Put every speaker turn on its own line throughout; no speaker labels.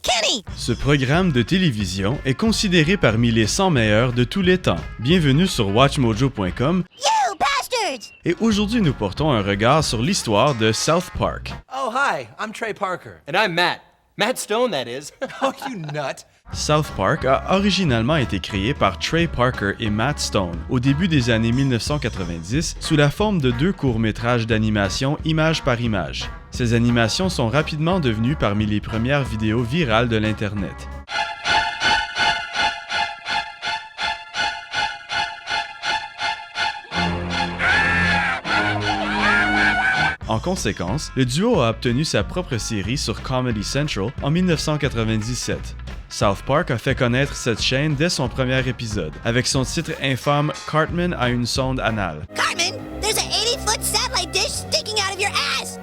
Kenny!
Ce programme de télévision est considéré parmi les 100 meilleurs de tous les temps. Bienvenue sur WatchMojo.com.
You bastards!
Et aujourd'hui, nous portons un regard sur l'histoire de South Park.
Oh, hi, I'm Trey Parker.
And I'm Matt. Matt Stone, that is.
Oh, you nut.
South Park a originalement été créé par Trey Parker et Matt Stone au début des années 1990 sous la forme de deux courts-métrages d'animation image par image. Ces animations sont rapidement devenues parmi les premières vidéos virales de l'Internet. En conséquence, le duo a obtenu sa propre série sur Comedy Central en 1997. South Park a fait connaître cette chaîne dès son premier épisode, avec son titre infâme « Cartman a une sonde anale ».
Cartman, there's an 80-foot satellite dish sticking out of your ass!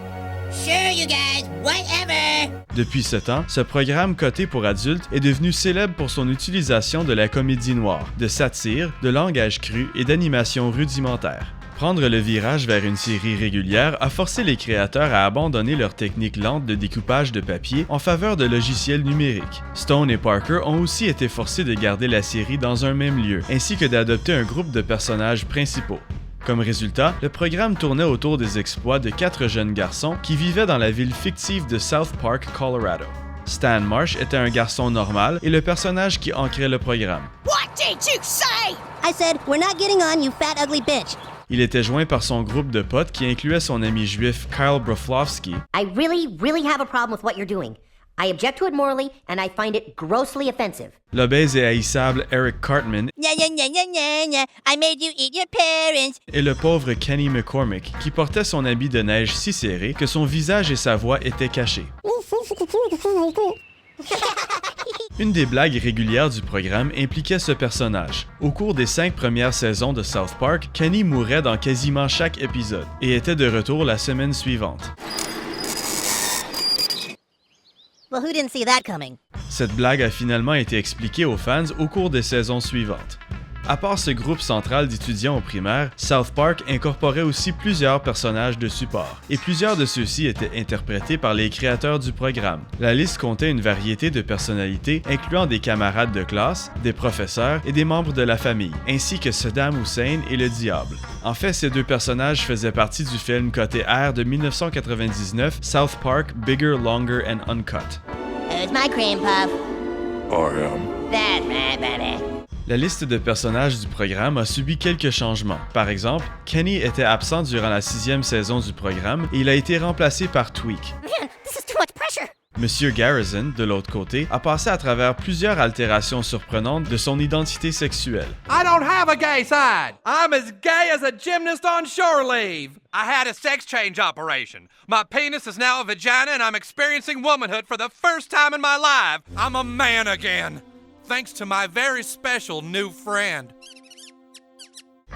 Sure, you guys, whatever!
Depuis ce temps, ce programme coté pour adultes est devenu célèbre pour son utilisation de la comédie noire, de satire, de langage cru et d'animation rudimentaire. Prendre le virage vers une série régulière a forcé les créateurs à abandonner leur technique lente de découpage de papier en faveur de logiciels numériques. Stone et Parker ont aussi été forcés de garder la série dans un même lieu, ainsi que d'adopter un groupe de personnages principaux. Comme résultat, le programme tournait autour des exploits de 4 jeunes garçons qui vivaient dans la ville fictive de South Park, Colorado. Stan Marsh était un garçon normal et le personnage qui ancrait le programme.
What did you say? I said, we're not getting on, you fat ugly bitch.
Il était joint par son groupe de potes qui incluait son ami juif Kyle Broflovski.
I really have a problem with what you're doing. I object to it morally, and I find it grossly offensive.
L'obèse et haïssable Eric Cartman
I made you eat your parents.
et le pauvre Kenny McCormick qui portait son habit de neige si serré que son visage et sa voix étaient cachés. Une des blagues régulières du programme impliquait ce personnage. Au cours des 5 premières saisons de South Park, Kenny mourait dans quasiment chaque épisode et était de retour la semaine suivante.
Well, who didn't see that coming?
Cette blague a finalement été expliquée aux fans au cours des saisons suivantes. À part ce groupe central d'étudiants au primaire, South Park incorporait aussi plusieurs personnages de support, et plusieurs de ceux-ci étaient interprétés par les créateurs du programme. La liste comptait une variété de personnalités incluant des camarades de classe, des professeurs et des membres de la famille, ainsi que Saddam Hussein et le diable. En fait, ces deux personnages faisaient partie du film coté R de 1999, South Park Bigger, Longer and Uncut.
Who's my cream puff?
I am.
That's my baby.
La liste de personnages du programme a subi quelques changements. Par exemple, Kenny était absent durant la 6e saison du programme et il a été remplacé par Tweek.
Man, this is too much pressure.
Monsieur Garrison, de l'autre côté, a passé à travers plusieurs altérations surprenantes de son identité sexuelle.
I don't have a gay side. I'm as gay as a gymnast on shore leave. I had a sex change operation. My penis is now a vagina and I'm experiencing womanhood for the first time in my life. I'm a man again. Thanks to my very special new friend.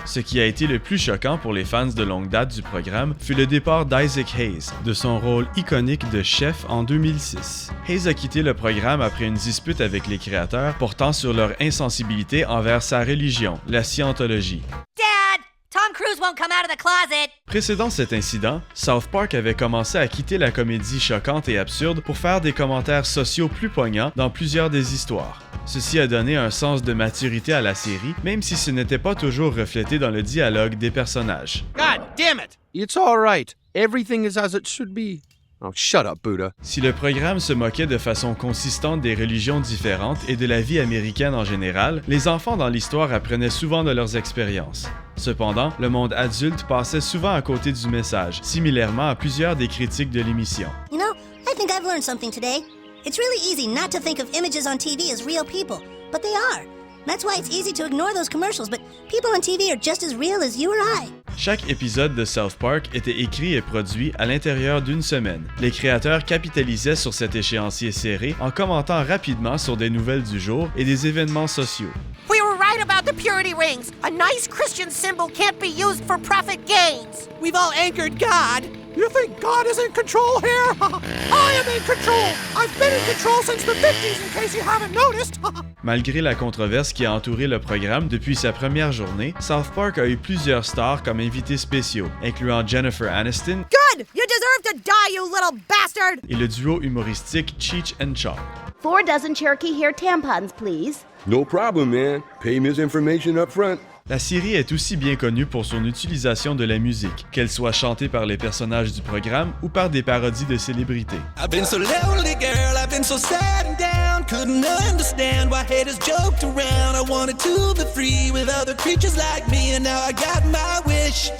Ce qui a été le plus choquant pour les fans de longue date du programme fut le départ d'Isaac Hayes, de son rôle iconique de chef en 2006. Hayes a quitté le programme après une dispute avec les créateurs portant sur leur insensibilité envers sa religion, la scientologie.
Dad, Tom Cruise won't come out of the closet.
Précédant cet incident, South Park avait commencé à quitter la comédie choquante et absurde pour faire des commentaires sociaux plus poignants dans plusieurs des histoires. Ceci a donné un sens de maturité à la série, même si ce n'était pas toujours reflété dans le dialogue des personnages.
God damn it!
It's all right. Everything is as it should be. Oh, shut up, Buddha.
Si le programme se moquait de façon consistante des religions différentes et de la vie américaine en général, les enfants dans l'histoire apprenaient souvent de leurs expériences. Cependant, le monde adulte passait souvent à côté du message, similairement à plusieurs des critiques de l'émission.
You know, I think I've learned something today. It's really easy not to think of images on TV as real people, but they are. That's why it's easy to ignore those commercials, but people on TV are just as real as you or I.
Chaque épisode de South Park était écrit et produit à l'intérieur d'une semaine. Les créateurs capitalisaient sur cet échéancier serré en commentant rapidement sur des nouvelles du jour et des événements sociaux.
We were right about the purity rings. A nice Christian symbol can't be used for profit gains.
We've all anchored God. You think God is in control here? I am in control. I've been in control since the 50s, in case you haven't noticed.
Malgré la controverse qui a entouré le programme depuis sa première journée, South Park a eu plusieurs stars comme invités spéciaux, incluant Jennifer Aniston
Good! You deserve to die, you little bastard!
et le duo humoristique Cheech and Chong.
4 dozen Cherokee hair tampons, please.
No problem, man. Pay me his information up front.
La série est aussi bien connue pour son utilisation de la musique, qu'elle soit chantée par les personnages du programme ou par des parodies de célébrités.
I've been so lonely, girl, I've been so sad and down. Couldn't understand why haters joked around. I wanted to be free with other creatures like me, and now I got my wish.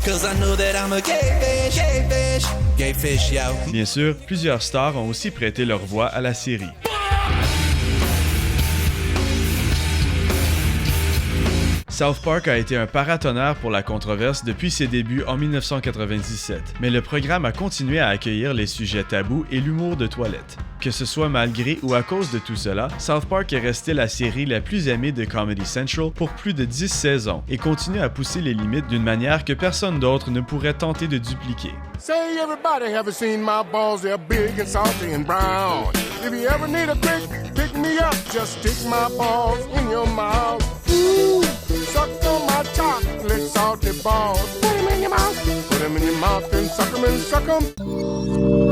Cause I know that I'm a gay fish, yo.
Bien sûr, plusieurs stars ont aussi prêté leur voix à la série. South Park a été un paratonnerre pour la controverse depuis ses débuts en 1997, mais le programme a continué à accueillir les sujets tabous et l'humour de toilette. Que ce soit malgré ou à cause de tout cela, South Park est resté la série la plus aimée de Comedy Central pour plus de 10 saisons et continue à pousser les limites d'une manière que personne d'autre ne pourrait tenter de dupliquer.
Say everybody ever seen my balls, they're big and salty and brown. If you ever need a pick me up, just stick my balls in your mouth. Ooh, suck on my chocolate salty balls. Put them in your mouth and suck them.